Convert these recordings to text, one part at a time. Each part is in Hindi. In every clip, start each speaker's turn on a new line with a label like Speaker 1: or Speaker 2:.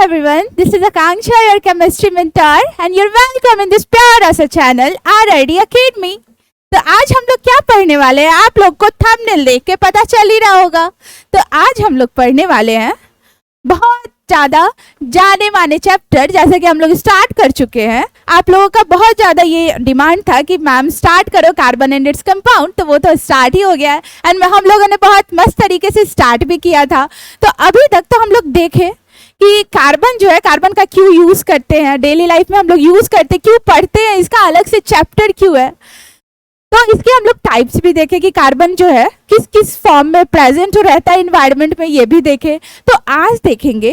Speaker 1: everyone, this is Akanksha, your chemistry mentor, and you're welcome in this प्यारा सा चैनल RRD Academy। तो आज हम लोग क्या पढ़ने वाले हैं, आप लोग को थंबनेल देख के पता चल ही रहा होगा। तो आज हम लोग पढ़ने वाले हैं बहुत ज़्यादा जाने माने चैप्टर, जैसे कि हम लोग स्टार्ट कर चुके हैं। आप लोगों का बहुत ज़्यादा ये डिमांड था कि मैम स्टार्ट करो कार्बन एंड इट्स कंपाउंड, तो वो तो स्टार्ट ही हो गया है एंड हम लोगों ने बहुत मस्त तरीके से स्टार्ट भी किया था। तो अभी तक तो हम लोग देखें कि कार्बन जो है, कार्बन का क्यों यूज करते हैं, डेली लाइफ में हम लोग यूज करते, क्यों पढ़ते हैं, इसका अलग से चैप्टर क्यों है। तो इसके हम लोग टाइप्स भी देखें कि कार्बन जो है किस किस फॉर्म में प्रेजेंट रहता है इन्वायरमेंट में, ये भी देखें। तो आज देखेंगे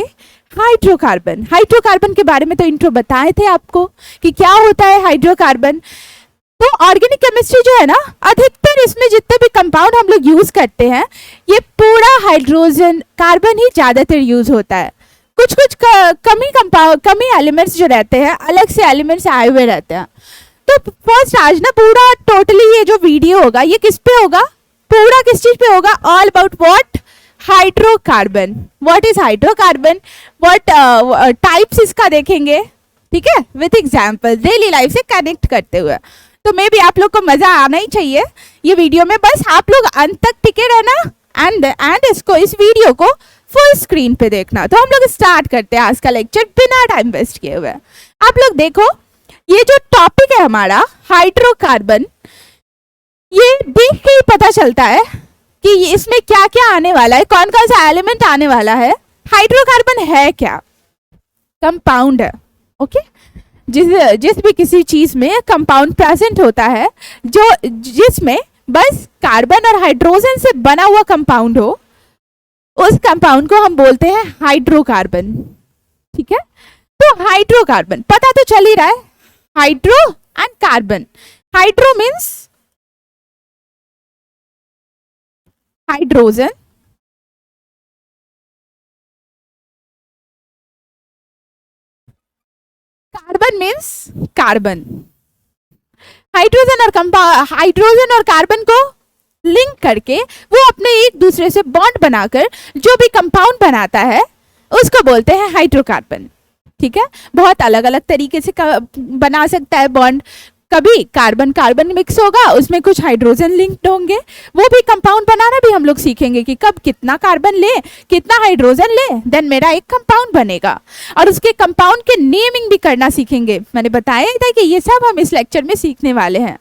Speaker 1: हाइड्रोकार्बन। हाइड्रोकार्बन के बारे में तो इंट्रो बताए थे आपको कि क्या होता है हाइड्रोकार्बन। तो ऑर्गेनिक केमिस्ट्री जो है ना, अधिकतर इसमें जितने भी कंपाउंड हम लोग यूज करते हैं, ये पूरा हाइड्रोजन कार्बन ही ज्यादातर यूज होता है। कुछ कुछ कमी एलिमेंट्स जो रहते हैं, अलग से एलिमेंट्स आए हुए रहते हैं। तो फर्स्ट आज ना पूरा टोटली ये जो वीडियो होगा ये किस पे होगा, पूरा किस चीज पे होगा, all about what hydrocarbon, what is hydrocarbon, what types इसका देखेंगे, ठीक है, विद एग्जांपल डेली लाइफ से कनेक्ट करते हुए। तो मे बी आप लोग को मजा आना ही चाहिए ये वीडियो में, बस आप लोग अंत तक टिके रहना एंड इसको, इस वीडियो को फुल स्क्रीन पे देखना। तो हम लोग स्टार्ट करते हैं आज का लेक्चर बिना टाइम वेस्ट किए हुए। आप लोग देखो, ये जो टॉपिक है हमारा हाइड्रोकार्बन, ये देख के ही पता चलता है कि इसमें क्या क्या आने वाला है, कौन कौन सा एलिमेंट आने वाला है। हाइड्रोकार्बन है क्या, कंपाउंड है, ओके। जिस भी किसी चीज में कंपाउंड प्रेजेंट होता है, जो जिसमें बस कार्बन और हाइड्रोजन से बना हुआ कंपाउंड हो, उस कंपाउंड को हम बोलते हैं हाइड्रोकार्बन, ठीक है। तो हाइड्रोकार्बन पता तो चल ही रहा है, hydro and carbon. Hydro means hydrogen, carbon means carbon. Hydrogen और कार्बन को लिंक करके वो अपने एक दूसरे से बॉन्ड बनाकर जो भी कंपाउंड बनाता है उसको बोलते हैं हाइड्रोकार्बन, ठीक है। बहुत अलग अलग तरीके से बना सकता है बॉन्ड। कभी कार्बन कार्बन मिक्स होगा, उसमें कुछ हाइड्रोजन लिंक्ड होंगे, वो भी कंपाउंड बनाना भी हम लोग सीखेंगे कि कब कितना कार्बन ले, कितना हाइड्रोजन ले, देन मेरा एक कंपाउंड बनेगा। और उसके कंपाउंड के नेमिंग भी करना सीखेंगे। मैंने बताया ही था कि ये सब हम इस लेक्चर में सीखने वाले हैं।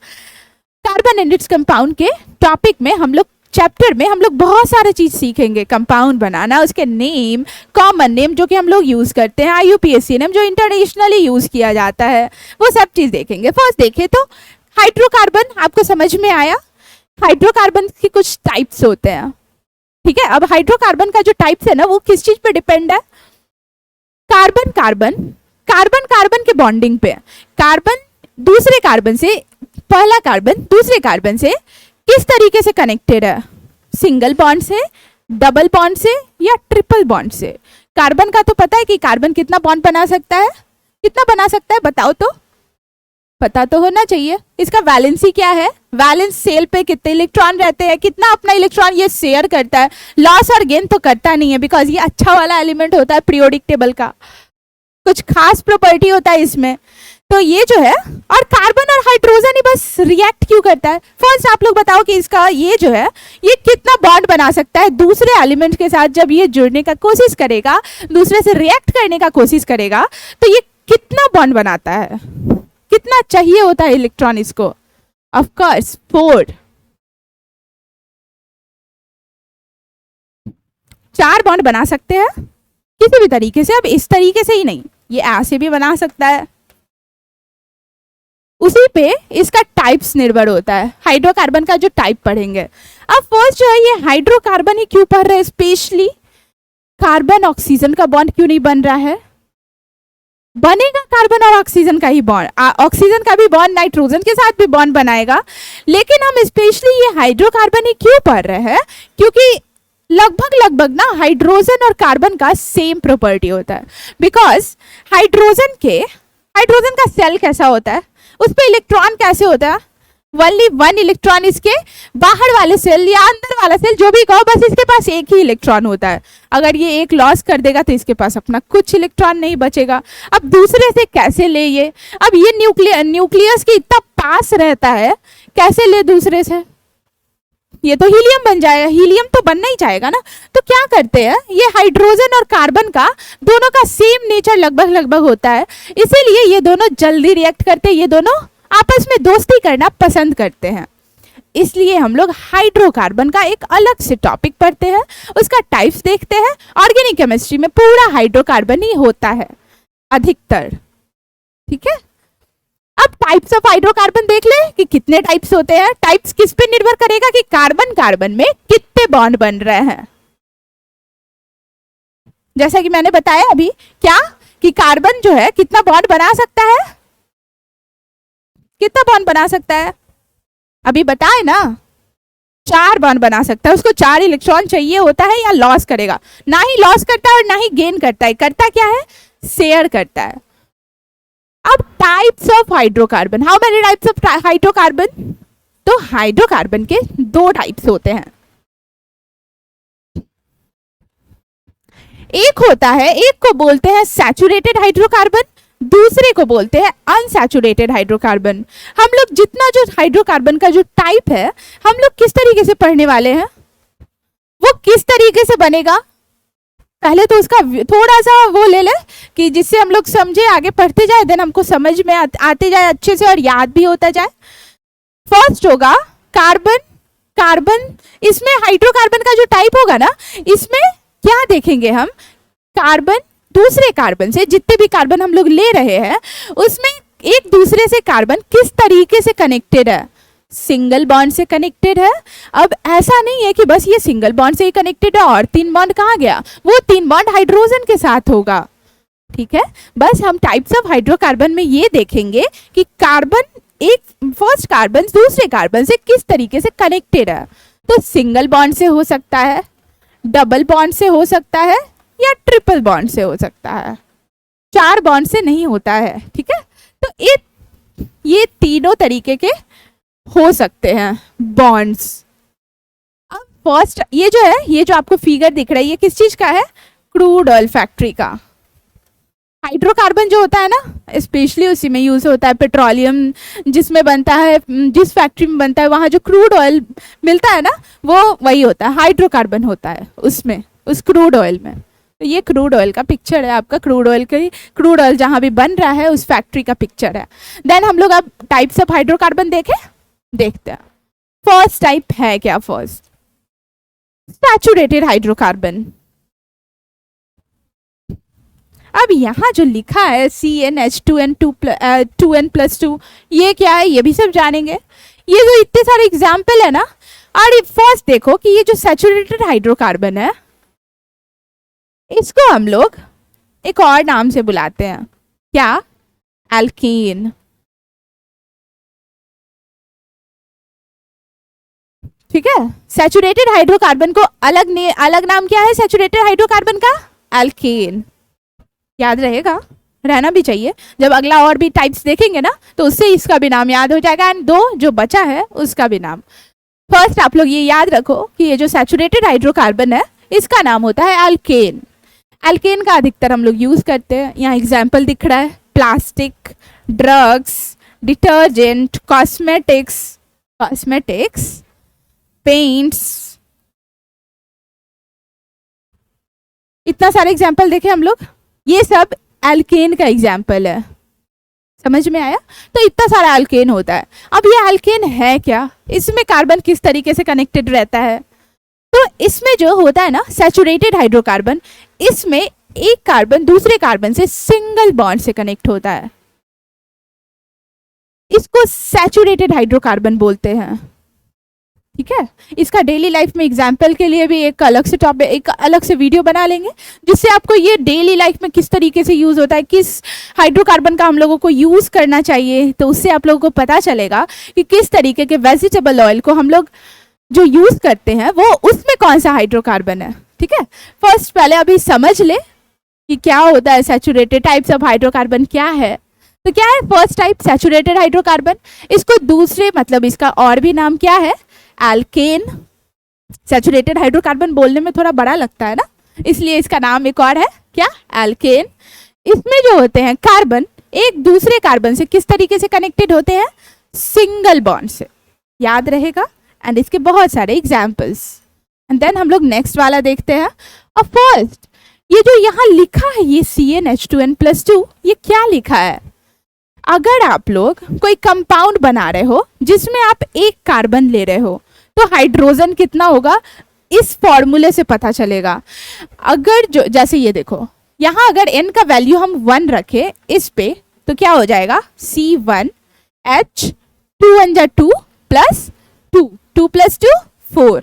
Speaker 1: कार्बन एंड इट्स कंपाउंड के टॉपिक में हम लोग, चैप्टर में हम लोग बहुत सारे चीज सीखेंगे। कंपाउंड बनाना, उसके नेम, कॉमन नेम जो कि हम लोग यूज करते हैं, IUPAC नेम जो इंटरनेशनली यूज किया जाता है, वो सब चीज देखेंगे। फर्स्ट देखें तो हाइड्रोकार्बन, आपको समझ में आया। हाइड्रोकार्बन के कुछ टाइप्स होते हैं, ठीक है। अब हाइड्रोकार्बन का जो टाइप्स है ना, वो किस चीज पे डिपेंड है, कार्बन कार्बन, कार्बन कार्बन के बॉन्डिंग पे। कार्बन दूसरे कार्बन से, पहला कार्बन दूसरे कार्बन से किस तरीके से कनेक्टेड है, सिंगल बॉन्ड से, डबल बॉन्ड से या ट्रिपल बॉन्ड से। कार्बन का तो पता है कि कार्बन कितना बॉन्ड बना सकता है, कितना बना सकता है बताओ तो, पता तो होना चाहिए। इसका वैलेंसी क्या है, वैलेंस सेल पे कितने इलेक्ट्रॉन रहते हैं, कितना अपना इलेक्ट्रॉन ये शेयर करता है। लॉस और गेन तो करता नहीं है, बिकॉज ये अच्छा वाला एलिमेंट होता है पीरियोडिक टेबल का, कुछ खास प्रॉपर्टी होता है इसमें। तो ये जो है, और कार्बन और हाइड्रोजन ही बस रिएक्ट क्यों करता है। फर्स्ट आप लोग बताओ कि इसका ये जो है, ये कितना बॉन्ड बना सकता है दूसरे एलिमेंट के साथ। जब ये जुड़ने का कोशिश करेगा, दूसरे से रिएक्ट करने का कोशिश करेगा, तो ये कितना बॉन्ड बनाता है, कितना चाहिए होता है इलेक्ट्रॉन इसको, ऑफ कोर्स 4, 4 बॉन्ड बना सकते हैं किसी भी तरीके से। अब इस तरीके से ही नहीं, ये ऐसे भी बना सकता है। उसी पे इसका टाइप्स निर्भर होता है। हाइड्रोकार्बन का जो टाइप पढ़ेंगे। अब फर्स्ट जो है, ये हाइड्रोकार्बन ही क्यों पढ़ रहे हैं, स्पेशली कार्बन ऑक्सीजन का बॉन्ड क्यों नहीं बन रहा है। बनेगा कार्बन और ऑक्सीजन का ही बॉन्ड, ऑक्सीजन का भी बॉन्ड नाइट्रोजन के साथ भी बॉन्ड बनाएगा, लेकिन हम स्पेशली ये हाइड्रोकार्बन ही क्यों पढ़ रहे हैं, क्योंकि लगभग ना हाइड्रोजन और कार्बन का सेम प्रॉपर्टी होता है। बिकॉज हाइड्रोजन का सेल कैसा होता है, उस पर इलेक्ट्रॉन कैसे होता है, ओनली वन इलेक्ट्रॉन इसके बाहर वाले सेल या अंदर वाला सेल जो भी कहो, बस इसके पास एक ही इलेक्ट्रॉन होता है। अगर ये एक लॉस कर देगा तो इसके पास अपना कुछ इलेक्ट्रॉन नहीं बचेगा। अब दूसरे से कैसे ले ये, अब ये न्यूक्लियस के इतना पास रहता है, कैसे ले दूसरे से, ये तो हीलियम बन जाएगा, हीलियम तो बनना ही चाहेगा ना। तो क्या करते हैं, ये हाइड्रोजन और कार्बन का दोनों का सेम नेचर लगभग लगभग होता है, इसीलिए ये दोनों जल्दी रिएक्ट करते हैं, ये दोनों आपस में दोस्ती करना पसंद करते हैं। इसलिए हम लोग हाइड्रोकार्बन का एक अलग से टॉपिक पढ़ते हैं, उसका टाइप्स देखते हैं। ऑर्गेनिक केमिस्ट्री में पूरा हाइड्रोकार्बन ही होता है अधिकतर, ठीक है। अब टाइप्स ऑफ हाइड्रोकार्बन देख ले कि कितने टाइप्स होते हैं। टाइप्स किस पे निर्भर करेगा कि कार्बन कार्बन में कितने बॉन्ड बन रहे हैं। जैसा कि मैंने बताया अभी क्या कि कार्बन जो है कितना बॉन्ड बना सकता है, कितना बॉन्ड बना सकता है, अभी बताए ना, 4 बॉन्ड बना सकता है। उसको 4 इलेक्ट्रॉन चाहिए होता है या लॉस करेगा, ना ही लॉस करता है और ना ही गेन करता है। करता क्या है, शेयर करता है। अब types of hydrocarbon, how many types of hydrocarbon, तो हाइड्रोकार्बन के 2 टाइप्स होते हैं। एक होता है, एक को बोलते हैं सैचुरेटेड हाइड्रोकार्बन, दूसरे को बोलते हैं अनसैचुरेटेड हाइड्रोकार्बन। हम लोग जितना जो हाइड्रोकार्बन का जो टाइप है हम लोग किस तरीके से पढ़ने वाले हैं, वो किस तरीके से बनेगा, पहले तो उसका थोड़ा सा वो ले ले कि जिससे हम लोग समझे, आगे पढ़ते जाए, देन हमको समझ में आते जाए अच्छे से और याद भी होता जाए। फर्स्ट होगा कार्बन, कार्बन इसमें हाइड्रोकार्बन का जो टाइप होगा ना, इसमें क्या देखेंगे हम, कार्बन दूसरे कार्बन से, जितने भी कार्बन हम लोग ले रहे हैं उसमें एक दूसरे से कार्बन किस तरीके से कनेक्टेड है, सिंगल बॉन्ड से कनेक्टेड है। अब ऐसा नहीं है कि बस ये सिंगल बॉन्ड से ही कनेक्टेड है और 3 बॉन्ड कहाँ गया, वो 3 बॉन्ड हाइड्रोजन के साथ होगा, ठीक है। बस हम टाइप्स ऑफ हाइड्रोकार्बन में ये देखेंगे कि कार्बन, एक फर्स्ट कार्बन दूसरे कार्बन से किस तरीके से कनेक्टेड है। तो सिंगल बॉन्ड से हो सकता है, डबल बॉन्ड से हो सकता है या ट्रिपल बॉन्ड से हो सकता है, 4 बॉन्ड से नहीं होता है, ठीक है। तो ये तीनों तरीके के हो सकते हैं बॉन्ड्स। अब फर्स्ट ये जो है, ये जो आपको फिगर दिख रहा है, ये किस चीज का है, क्रूड ऑयल फैक्ट्री का। हाइड्रोकार्बन जो होता है ना, स्पेशली उसी में यूज होता है, पेट्रोलियम जिसमें बनता है, जिस फैक्ट्री में बनता है, वहां जो क्रूड ऑयल मिलता है ना, वो वही होता है, हाइड्रोकार्बन होता है उसमें, उस क्रूड ऑयल में। तो ये क्रूड ऑयल का पिक्चर है आपका, क्रूड ऑयल जहां भी बन रहा है उस फैक्ट्री का पिक्चर है। देन हम लोग अब टाइप्स ऑफ हाइड्रोकार्बन देखते हैं। फर्स्ट टाइप है क्या, फर्स्ट सैचुरेटेड हाइड्रोकार्बन। अब यहाँ जो लिखा है CnH2n+2, ये क्या है, ये भी सब जानेंगे। ये जो इतने सारे एग्जाम्पल है ना, और फर्स्ट देखो कि ये जो सैचुरेटेड हाइड्रोकार्बन है, इसको हम लोग एक और नाम से बुलाते हैं, क्या, एल्कीन, ठीक है। सैचुरेटेड हाइड्रोकार्बन को अलग नाम क्या है सैचुरेटेड हाइड्रोकार्बन का, एल्कीन। याद रहेगा, रहना भी चाहिए, जब अगला और भी टाइप्स देखेंगे ना तो उससे इसका भी नाम याद हो जाएगा, एंड 2 जो बचा है उसका भी नाम। फर्स्ट आप लोग ये याद रखो कि ये जो सैचुरेटेड हाइड्रोकार्बन है इसका नाम होता है एल्केन। एल्केन का अधिकतर हम लोग यूज करते हैं, यहाँ एग्जाम्पल दिख रहा है, plastic, drugs, detergent, cosmetics, paints, इतना सारे एग्जाम्पल देखे हम लोग, ये सब एल्केन का एग्जाम्पल है। समझ में आया? तो इतना सारा एल्केन होता है। अब ये एल्केन है क्या, इसमें कार्बन किस तरीके से कनेक्टेड रहता है, तो इसमें जो होता है ना सैचुरेटेड हाइड्रोकार्बन, इसमें एक कार्बन दूसरे कार्बन से सिंगल बॉन्ड से कनेक्ट होता है, इसको सैचुरेटेड हाइड्रोकार्बन बोलते हैं, ठीक है। इसका डेली लाइफ में एग्जाम्पल के लिए भी एक अलग से टॉपिक, एक अलग से वीडियो बना लेंगे, जिससे आपको ये डेली लाइफ में किस तरीके से यूज होता है, किस हाइड्रोकार्बन का हम लोगों को यूज करना चाहिए, तो उससे आप लोगों को पता चलेगा कि किस तरीके के वेजिटेबल ऑयल को हम लोग जो यूज करते हैं वो उसमें कौन सा हाइड्रोकार्बन है, ठीक है। फर्स्ट पहले अभी समझ ले कि क्या होता है सैचुरेटेड, टाइप्स ऑफ हाइड्रोकार्बन क्या है, तो क्या है फर्स्ट टाइप सैचुरेटेड हाइड्रोकार्बन, इसको दूसरे मतलब इसका और भी नाम क्या है एल्केन। सैचुरेटेड हाइड्रोकार्बन बोलने में थोड़ा बड़ा लगता है ना, इसलिए इसका नाम एक और है क्या एल्केन। इसमें जो होते हैं कार्बन एक दूसरे कार्बन से किस तरीके से कनेक्टेड होते हैं, सिंगल बॉन्ड से, याद रहेगा। एंड इसके बहुत सारे एग्जाम्पल्स। एंड देन हम लोग नेक्स्ट वाला देखते हैं। और फर्स्ट ये जो यहाँ लिखा है ये CnH2n+2, ये क्या लिखा है, अगर आप लोग कोई कंपाउंड बना रहे हो जिसमें आप एक कार्बन ले रहे हो तो हाइड्रोजन कितना होगा इस फॉर्मूले से पता चलेगा। अगर जो जैसे ये देखो यहाँ अगर n का वैल्यू हम 1 रखे इस पे तो क्या हो जाएगा C1H 2 1 जा 2 प्लस 2 2 प्लस 2 4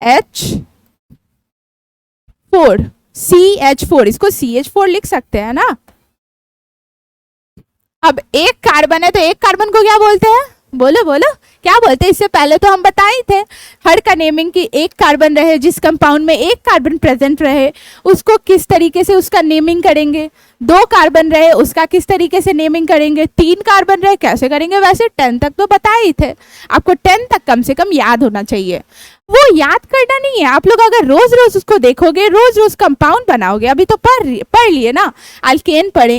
Speaker 1: H4 CH4, इसको CH4 लिख सकते हैं ना। अब एक कार्बन है तो एक कार्बन को क्या बोलते हैं, बोलो बोलो क्या बोलते हैं, इससे पहले तो हम बताए थे हर का नेमिंग की एक कार्बन रहे जिस कंपाउंड में एक कार्बन प्रेजेंट रहे उसको किस तरीके से उसका नेमिंग करेंगे, 2 कार्बन रहे उसका किस तरीके से नेमिंग करेंगे, 3 कार्बन रहे कैसे करेंगे। वैसे 10 तक तो बताए ही थे, आपको 10 तक कम से कम याद होना चाहिए। वो याद करना नहीं है, आप लोग अगर रोज रोज उसको देखोगे, रोज रोज कंपाउंड बनाओगे, अभी तो पढ़ लिए ना, अल्केन पढ़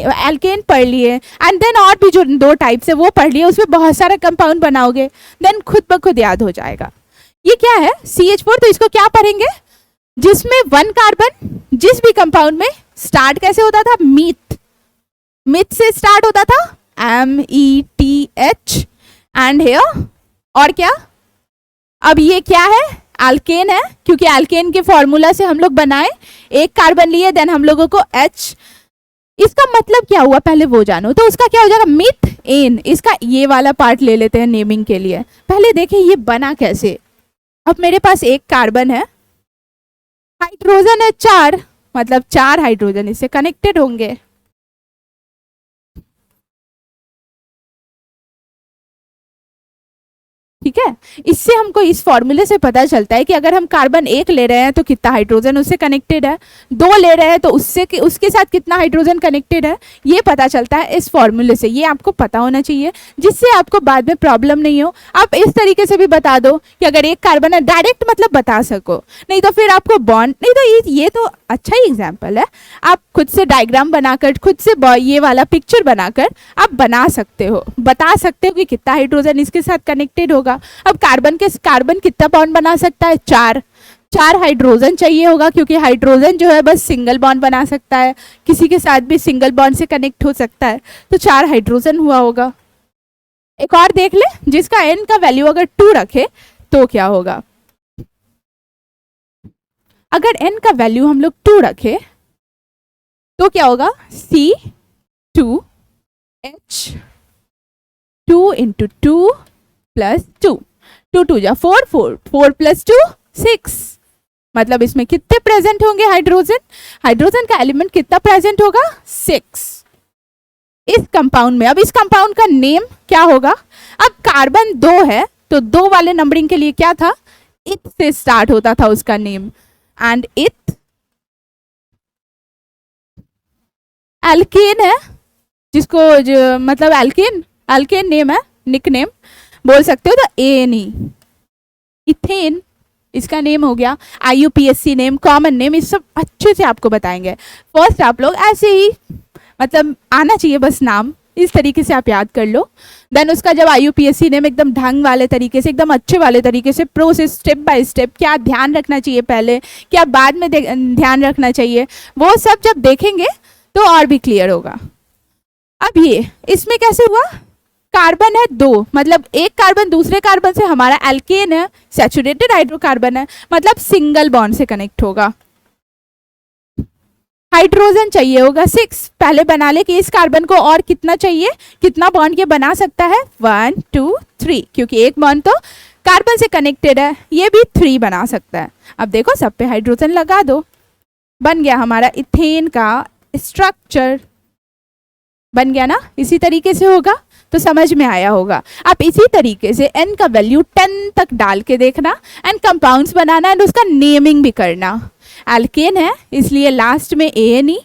Speaker 1: लिए एंड देन और भी जो 2 टाइप्स है वो पढ़ लिए, उसमें बहुत सारा कंपाउंड बनाओगे, देन खुद ब खुद याद हो जाएगा। ये क्या है CH4, तो इसको क्या पढ़ेंगे, जिसमें 1 कार्बन जिस भी कंपाउंड में स्टार्ट कैसे होता था, मिथ से स्टार्ट होता था METH एंड हियर और क्या, अब ये क्या है अल्केन है, क्योंकि अल्केन के फॉर्मूला से हम लोग बनाए, एक कार्बन लिए देन हम लोगों को H, इसका मतलब क्या हुआ पहले वो जानो। तो उसका क्या हो जाएगा मीथेन, इसका ये वाला पार्ट ले लेते हैं नेमिंग के लिए। पहले देखें ये बना कैसे। अब मेरे पास एक कार्बन है, हाइड्रोजन है 4, मतलब 4 हाइड्रोजन इससे कनेक्टेड होंगे। ठीक है, इससे हमको इस फॉर्मूले से पता चलता है कि अगर हम कार्बन 1 ले रहे हैं तो कितना हाइड्रोजन उससे कनेक्टेड है, 2 ले रहे हैं तो उसके साथ कितना हाइड्रोजन कनेक्टेड है, ये पता चलता है इस फॉर्मूले से। ये आपको पता होना चाहिए जिससे आपको बाद में प्रॉब्लम नहीं हो। आप इस तरीके से भी बता दो कि अगर एक कार्बन है, डायरेक्ट मतलब बता सको, नहीं तो फिर आपको बॉन्ड, नहीं तो ये तो अच्छा ही एग्जाम्पल है, आप खुद से डायग्राम बनाकर, खुद से ये वाला पिक्चर बनाकर आप बना सकते हो, बता सकते हो कि कितना हाइड्रोजन इसके साथ कनेक्टेड होगा। अब कार्बन कितना बॉन्ड बना सकता है, 4 हाइड्रोजन चाहिए होगा, क्योंकि हाइड्रोजन जो है बस सिंगल बॉन्ड बना सकता है, किसी के साथ भी सिंगल बॉन्ड से कनेक्ट हो सकता है, तो 4 हाइड्रोजन हुआ होगा। एक और देख ले, जिसका n का वैल्यू अगर 2 रखे तो क्या होगा, अगर n का वैल्यू हम लोग 2 रखे तो क्या होगा C2H 2 × 2 प्लस 2 2 2 जा 4 4 प्लस 2 6, मतलब इसमें कितने प्रेजेंट होंगे हाइड्रोजन का एलिमेंट कितना प्रेजेंट होगा 6 इस कंपाउंड में। अब इस कंपाउंड का नेम क्या होगा, अब कार्बन 2 है तो 2 वाले नंबरिंग के लिए क्या था, इथ से स्टार्ट होता था उसका नेम, एंड इथ एल्केन है, जिसको मतलब एल्केन नेम है, निक नेम बोल सकते हो, तो ANE इथेन इसका नेम हो गया। IUPAC नेम, कॉमन नेम, इस सब अच्छे से आपको बताएंगे। फर्स्ट आप लोग ऐसे ही मतलब आना चाहिए बस नाम, इस तरीके से आप याद कर लो। देन उसका जब IUPAC नेम एकदम ढंग वाले तरीके से, एकदम अच्छे वाले तरीके से, प्रोसेस स्टेप बाय स्टेप, क्या ध्यान रखना चाहिए पहले, क्या बाद में ध्यान रखना चाहिए, वो सब जब देखेंगे तो और भी क्लियर होगा। अब ये इसमें कैसे हुआ, कार्बन है 2, मतलब एक कार्बन दूसरे कार्बन से, हमारा एल्केन है, सैचुरेटेड हाइड्रोकार्बन है, मतलब सिंगल बॉन्ड से कनेक्ट होगा। हाइड्रोजन चाहिए होगा 6, पहले बना ले कि इस कार्बन को और कितना चाहिए, कितना बॉन्ड ये बना सकता है 1 2 3, क्योंकि एक बॉन्ड तो कार्बन से कनेक्टेड है, ये भी 3 बना सकता है। अब देखो सब पे हाइड्रोजन लगा दो, बन गया हमारा इथेन का स्ट्रक्चर, बन गया ना। इसी तरीके से होगा तो समझ में आया होगा। आप इसी तरीके से n का वैल्यू 10 तक डाल के देखना एंड कंपाउंड्स बनाना एंड उसका नेमिंग भी करना। एल्केन है इसलिए लास्ट में ANE,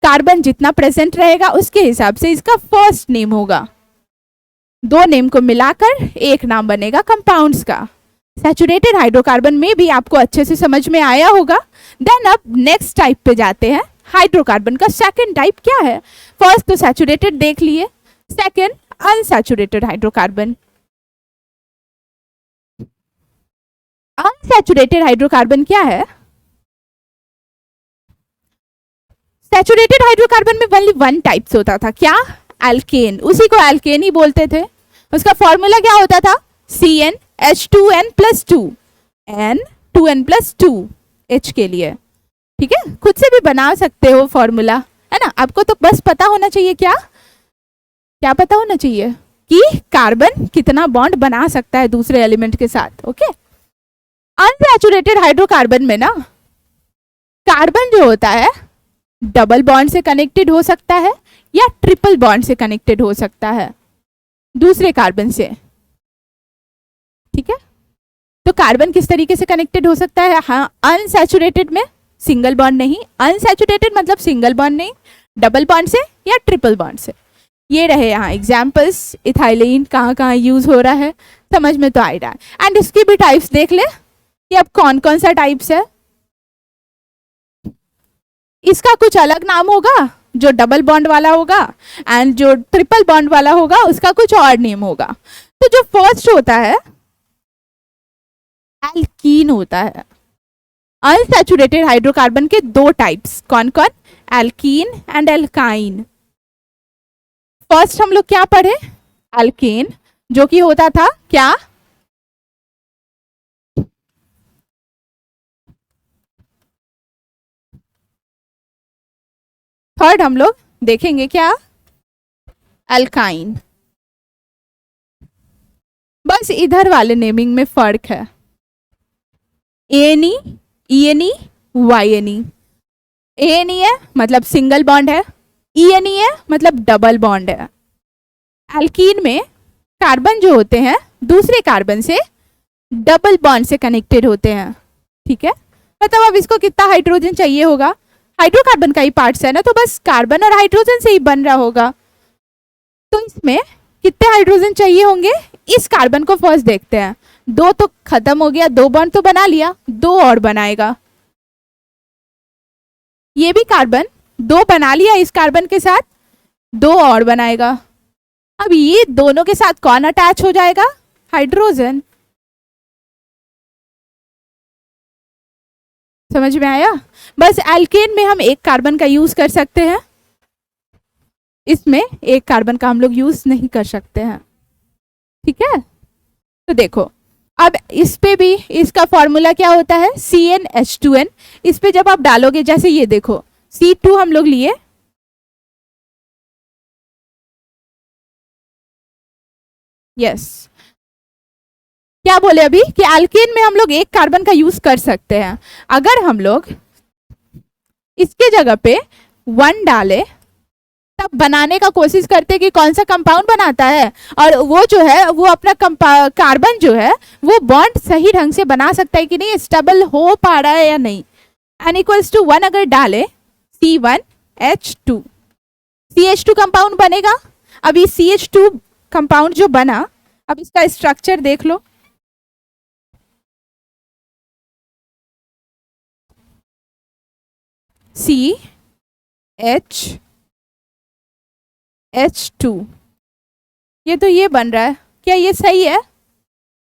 Speaker 1: कार्बन जितना प्रेजेंट रहेगा उसके हिसाब से इसका फर्स्ट नेम होगा। दो नेम को मिलाकर एक नाम बनेगा कंपाउंड्स का। सैचुरेटेड हाइड्रोकार्बन में भी आपको अच्छे से समझ में आया होगा। देन अब नेक्स्ट टाइप पे जाते हैं। हाइड्रोकार्बन का सेकंड टाइप क्या है? फर्स्ट तो सैचुरेटेड देख लिए, second unsaturated hydrocarbon. Unsaturated hydrocarbon क्या है? सैचुरेटेड हाइड्रोकार्बन में ओनली वन टाइप्स होता था, क्या? एल्केन, उसी को एल्केन ही बोलते थे। उसका फॉर्मूला क्या होता था? CnH2n+2, N2n+2 H के लिए। ठीक है, खुद से भी बना सकते हो फॉर्मूला, है ना। आपको तो बस पता होना चाहिए, क्या क्या पता होना चाहिए कि कार्बन कितना बॉन्ड बना सकता है दूसरे एलिमेंट के साथ। ओके, अनसैचुरेटेड हाइड्रोकार्बन में ना कार्बन जो होता है डबल बॉन्ड से कनेक्टेड हो सकता है या ट्रिपल बॉन्ड से कनेक्टेड हो सकता है दूसरे कार्बन से। ठीक है, तो कार्बन किस तरीके से कनेक्टेड हो सकता है? हाँ, अनसैचुरेटेड में सिंगल बॉन्ड नहीं, अनसैचुरेटेड मतलब सिंगल बॉन्ड नहीं, डबल बॉन्ड से या ट्रिपल बॉन्ड से। ये रहे यहाँ एग्जाम्पल्स। इथाइलिन कहाँ कहाँ यूज हो रहा है, समझ में तो आ रहा है। एंड इसकी भी टाइप्स देख ले कि अब कौन कौन सा टाइप्स है। इसका कुछ अलग नाम होगा जो डबल बॉन्ड वाला होगा, एंड जो ट्रिपल बॉन्ड वाला होगा उसका कुछ और नेम होगा। तो जो फर्स्ट होता है एल्कीन होता है। अनसैचुरेटेड हाइड्रोकार्बन के दो टाइप्स, कौन कौन? Alkene and alkyne. फर्स्ट हम लोग क्या पढ़े? एल्केन, जो कि होता था क्या? थर्ड हम लोग देखेंगे क्या? अल्काइन। बस इधर वाले नेमिंग में फर्क है। एनी, ईएनई, वाईएनई। एनी है मतलब सिंगल बॉन्ड है, ईएनई है मतलब डबल बॉन्ड है। एल्कीन में कार्बन जो होते हैं दूसरे कार्बन से डबल बॉन्ड से कनेक्टेड होते हैं। ठीक है, मतलब अब इसको कितना हाइड्रोजन चाहिए होगा? हाइड्रोकार्बन का ही पार्ट्स है ना, तो बस कार्बन और हाइड्रोजन से ही बन रहा होगा। तो इसमें कितने हाइड्रोजन चाहिए होंगे? इस कार्बन को फर्स्ट देखते हैं। दो तो खत्म हो गया, दो बॉन्ड तो बना लिया, दो और बनाएगा। ये भी कार्बन दो बना लिया, इस कार्बन के साथ दो और बनाएगा। अब ये दोनों के साथ कौन अटैच हो जाएगा? हाइड्रोजन। समझ में आया? बस एल्केन में हम एक कार्बन का यूज कर सकते हैं, इसमें एक कार्बन का हम लोग यूज नहीं कर सकते हैं। ठीक है, तो देखो अब इस पे भी इसका फॉर्मूला क्या होता है? CnH2n। इस पे जब आप डालोगे, जैसे ये देखो C2 हम लोग लिए, यस क्या बोले अभी कि एल्केन में हम लोग एक कार्बन का यूज कर सकते हैं। अगर हम लोग इसके जगह पे 1 डाले तब बनाने का कोशिश करते कि कौन सा कंपाउंड बनाता है, और वो जो है वो अपना कार्बन जो है वो बॉन्ड सही ढंग से बना सकता है कि नहीं, स्टेबल हो पा रहा है या नहीं। n=1 अगर डाले C1H2, CH2 कंपाउंड बनेगा। अभी CH2 कंपाउंड जो बना, अब इसका स्ट्रक्चर देख लो। CH2, ये तो ये बन रहा है, क्या ये सही है?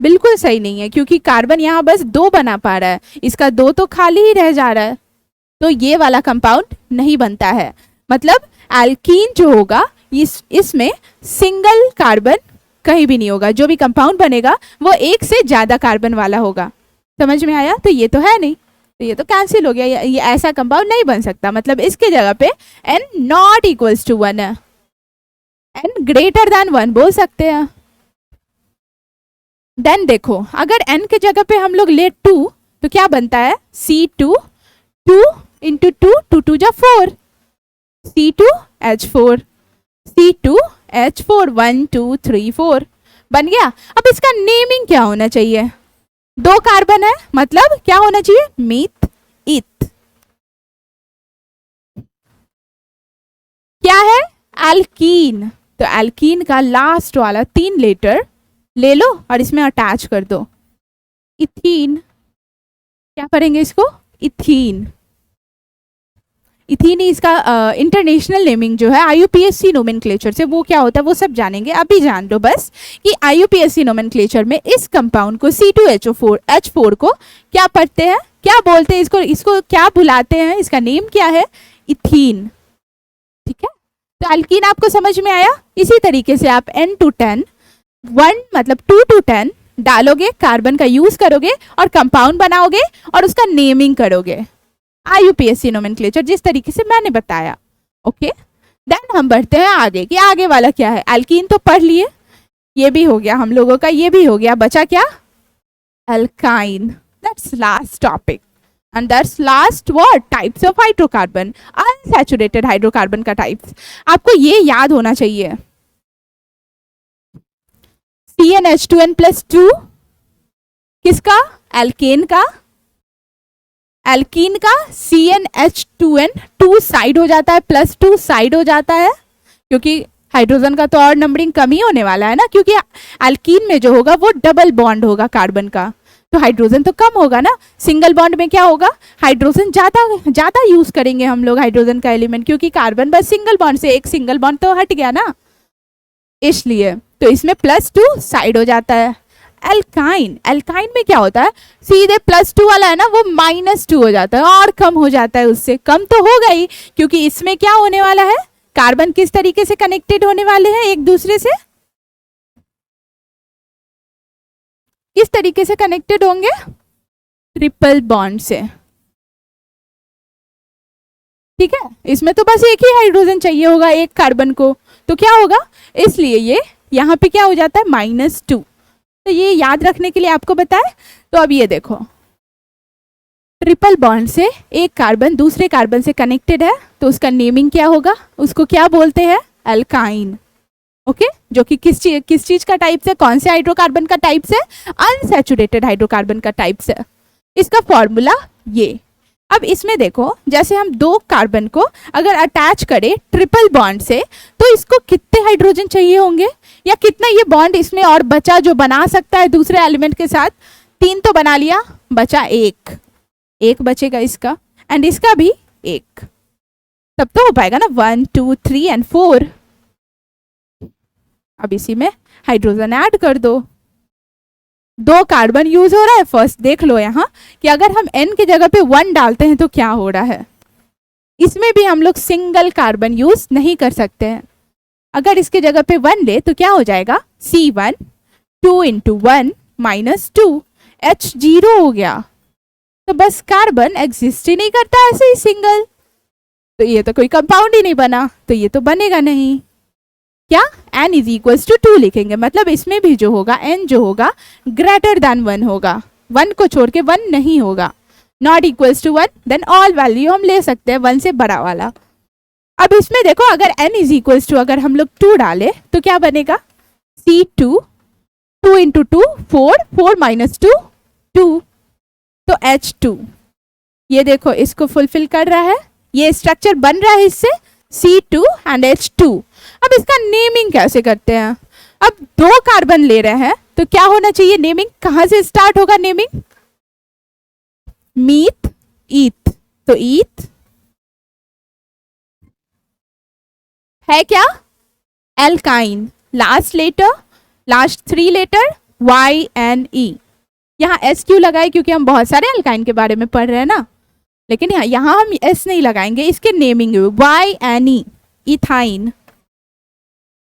Speaker 1: बिल्कुल सही नहीं है, क्योंकि कार्बन यहाँ बस दो बना पा रहा है, इसका दो तो खाली ही रह जा रहा है, तो ये वाला कंपाउंड नहीं बनता है। मतलब एल्कीन जो होगा इसमें सिंगल कार्बन कहीं भी नहीं होगा, जो भी कंपाउंड बनेगा वो एक से ज्यादा कार्बन वाला होगा। समझ में आया? तो ये तो है नहीं, तो ये तो कैंसिल हो गया, ये ऐसा कंपाउंड नहीं बन सकता। मतलब इसके जगह पे n=1 है, n greater than 1 बोल सकते हैं। देन देखो अगर n के जगह पे हम लोग ले 2 तो क्या बनता है? C2, 2 × 2, 2 2 जा 4, C2H4, C2H4, 1 2 3 4 बन गया। अब इसका नेमिंग क्या होना चाहिए? दो कार्बन है मतलब क्या होना चाहिए? मीथ ईथ। क्या है? एल्कीन। तो एल्कीन का लास्ट वाला 3 लेटर ले लो और इसमें अटैच कर दो। इथीन। क्या करेंगे इसको? इथीन। इथीन इसका इंटरनेशनल नेमिंग जो है IUPAC नोमेनक्लेचर से, वो क्या होता है वो सब जानेंगे। अभी जान लो बस कि IUPAC नोमेनक्लेचर में इस कंपाउंड को C2H4 को क्या पढ़ते हैं, क्या बोलते हैं, इसको क्या बुलाते हैं, इसका नेम क्या है? इथीन। ठीक है, तो एल्कीन आपको समझ में आया। इसी तरीके से आप N to 10 1 मतलब 2 to 10 डालोगे, कार्बन का यूज करोगे और कंपाउंड बनाओगे और उसका नेमिंग करोगे IUPAC नोमेनक्लेचर जिस तरीके से मैंने बताया। ओके, देन हम बढ़ते हैं आगे कि आगे वाला क्या है। एल्कीन तो पढ़ लिए, ये भी हो गया हम लोगों का, ये भी हो गया, बचा क्या? Alkyne. That's last topic and that's last what? Types of hydrocarbon, unsaturated hydrocarbon का टाइप्स। आपको ये याद होना चाहिए। CnH2n+2 किसका? एल्केन का। एल्कीन का CnH2n 2 साइड हो जाता है, +2 साइड हो जाता है, क्योंकि हाइड्रोजन का तो और नंबरिंग कम ही होने वाला है ना, क्योंकि एल्कीन में जो होगा वो डबल बॉन्ड होगा कार्बन का, तो हाइड्रोजन तो कम होगा ना। सिंगल बॉन्ड में क्या होगा? हाइड्रोजन ज्यादा यूज करेंगे हम लोग हाइड्रोजन का एलिमेंट, क्योंकि कार्बन बस सिंगल बॉन्ड से, एक सिंगल बॉन्ड तो हट गया ना, इसलिए तो इसमें +2 साइड हो जाता है। एल्काइन, एल्काइन में क्या होता है? सीधे +2 वाला है ना, वो -2 हो जाता है और कम हो जाता है, उससे कम तो होगा ही, क्योंकि इसमें क्या होने वाला है? कार्बन किस तरीके से कनेक्टेड होने वाले हैं एक दूसरे से? किस तरीके से कनेक्टेड होंगे? ट्रिपल बॉन्ड से। ठीक है, इसमें तो बस एक ही हाइड्रोजन चाहिए होगा एक कार्बन को, तो क्या होगा? इसलिए ये यहाँ पे क्या हो जाता है? -2। तो ये याद रखने के लिए आपको बताए। तो अब ये देखो, ट्रिपल बॉन्ड से एक कार्बन दूसरे कार्बन से कनेक्टेड है, तो उसका नेमिंग क्या होगा? उसको क्या बोलते हैं? एल्काइन। ओके, जो कि किस चीज का टाइप है? कौन से हाइड्रोकार्बन का टाइप है? अनसैचुरेटेड हाइड्रोकार्बन का टाइप है। इसका फॉर्मूला ये। अब इसमें देखो, जैसे हम 2 कार्बन को अगर अटैच करें ट्रिपल बॉन्ड से, तो इसको कितने हाइड्रोजन चाहिए होंगे, या कितना ये बॉन्ड इसमें और बचा जो बना सकता है दूसरे एलिमेंट के साथ? 3 तो बना लिया, बचा एक बचेगा इसका, एंड इसका भी 1, तब तो हो पाएगा ना 1 2 3 एंड 4। अब इसी में हाइड्रोजन ऐड कर दो। 2 कार्बन यूज हो रहा है। फर्स्ट देख लो यहाँ कि अगर हम N की जगह पे 1 डालते हैं तो क्या हो रहा है? इसमें भी हम लोग सिंगल कार्बन यूज नहीं कर सकते हैं। अगर इसके जगह पे 1 ले तो क्या हो जाएगा? C1 2 × 1 -2 H 0 हो गया। तो बस कार्बन एग्जिस्ट ही नहीं करता ऐसे ही सिंगल, तो ये तो कोई कंपाउंड ही नहीं बना, तो ये तो बनेगा नहीं। क्या? n = 2 लिखेंगे, मतलब इसमें भी जो होगा n जो होगा ग्रेटर देन 1 होगा, 1 को छोड़ के 1 नहीं होगा। Not equals to 1, then all value हम ले सकते हैं 1 से बड़ा वाला। अब इसमें देखो, अगर n = अगर हम लोग 2 डाले तो क्या बनेगा? C2 2 × 2 4 4 - 2 2, तो H2। ये देखो इसको फुलफिल कर रहा है, ये स्ट्रक्चर बन रहा है इससे, C2 एंड H2। अब इसका नेमिंग कैसे करते हैं? अब 2 कार्बन ले रहे हैं तो क्या होना चाहिए नेमिंग? कहां से स्टार्ट होगा नेमिंग? मीथ ईथ, तो ईथ है क्या? Alkyne. Last letter, last 3 letter YNE। यहाँ S क्यों लगाए? क्योंकि हम बहुत सारे एल्काइन के बारे में पढ़ रहे हैं ना, लेकिन यहाँ हम S नहीं लगाएंगे, इसके नेमिंग YNE, इथाइन।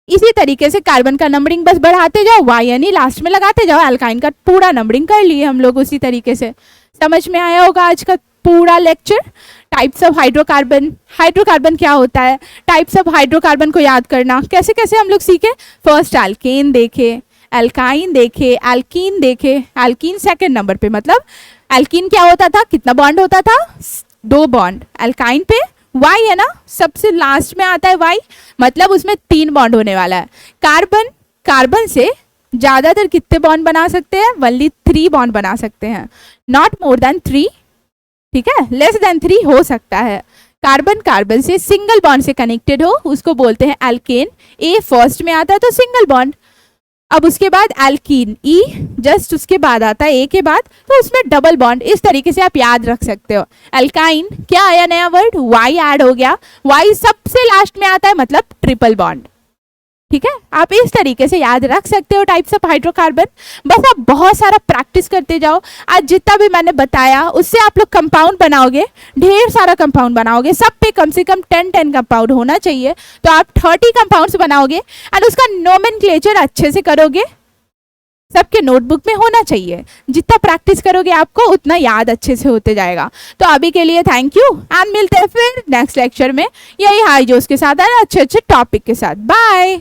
Speaker 1: इसी तरीके से कार्बन का नंबरिंग बस बढ़ाते जाओ, YNE लास्ट में लगाते जाओ, एल्काइन का पूरा नंबरिंग कर लिए हम लोग उसी तरीके से। समझ में आया होगा आज का पूरा lecture. Types of hydrocarbon, hydrocarbon क्या होता है, टाइप्स ऑफ हाइड्रोकार्बन को याद करना, कैसे कैसे हम लोग सीखे। फर्स्ट एल्केन देखे, एल्काइन देखे, एल्कीन देखे। एल्कीन सेकंड नंबर पे, मतलब एल्कीन क्या होता था, कितना बॉन्ड होता था? 2 बॉन्ड। एल्काइन पे Y है ना, सबसे लास्ट में आता है Y, मतलब उसमें 3 बॉन्ड होने वाला है। कार्बन से ज्यादातर कितने बॉन्ड बना सकते हैं? ओनली 3 बॉन्ड बना सकते हैं, नॉट मोर देन 3। ठीक है, लेस देन 3 हो सकता है, कार्बन कार्बन से सिंगल बॉन्ड से कनेक्टेड हो उसको बोलते हैं एल्केन। ए फर्स्ट में आता है तो सिंगल बॉन्ड। अब उसके बाद एल्कीन, ई जस्ट उसके बाद आता है ए के बाद, तो उसमें डबल बॉन्ड। इस तरीके से आप याद रख सकते हो। एल्काइन, क्या आया नया वर्ड, वाई ऐड हो गया, वाई सबसे लास्ट में आता है मतलब ट्रिपल बॉन्ड। ठीक है, आप इस तरीके से याद रख सकते हो टाइप्स ऑफ हाइड्रोकार्बन। बस आप बहुत सारा प्रैक्टिस करते जाओ। आज जितना भी मैंने बताया उससे आप लोग कंपाउंड बनाओगे, ढेर सारा कंपाउंड बनाओगे, सब पे कम से कम 10 कंपाउंड होना चाहिए। तो आप 30 कंपाउंड्स बनाओगे एंड उसका नोमेनक्लेचर अच्छे से करोगे, सबके नोटबुक में होना चाहिए। जितना प्रैक्टिस करोगे आपको उतना याद अच्छे से होते जाएगा। तो अभी के लिए थैंक यू एंड मिलते हैं फिर नेक्स्ट लेक्चर में यही हाई जोश के साथ, अच्छे अच्छे टॉपिक के साथ। बाय।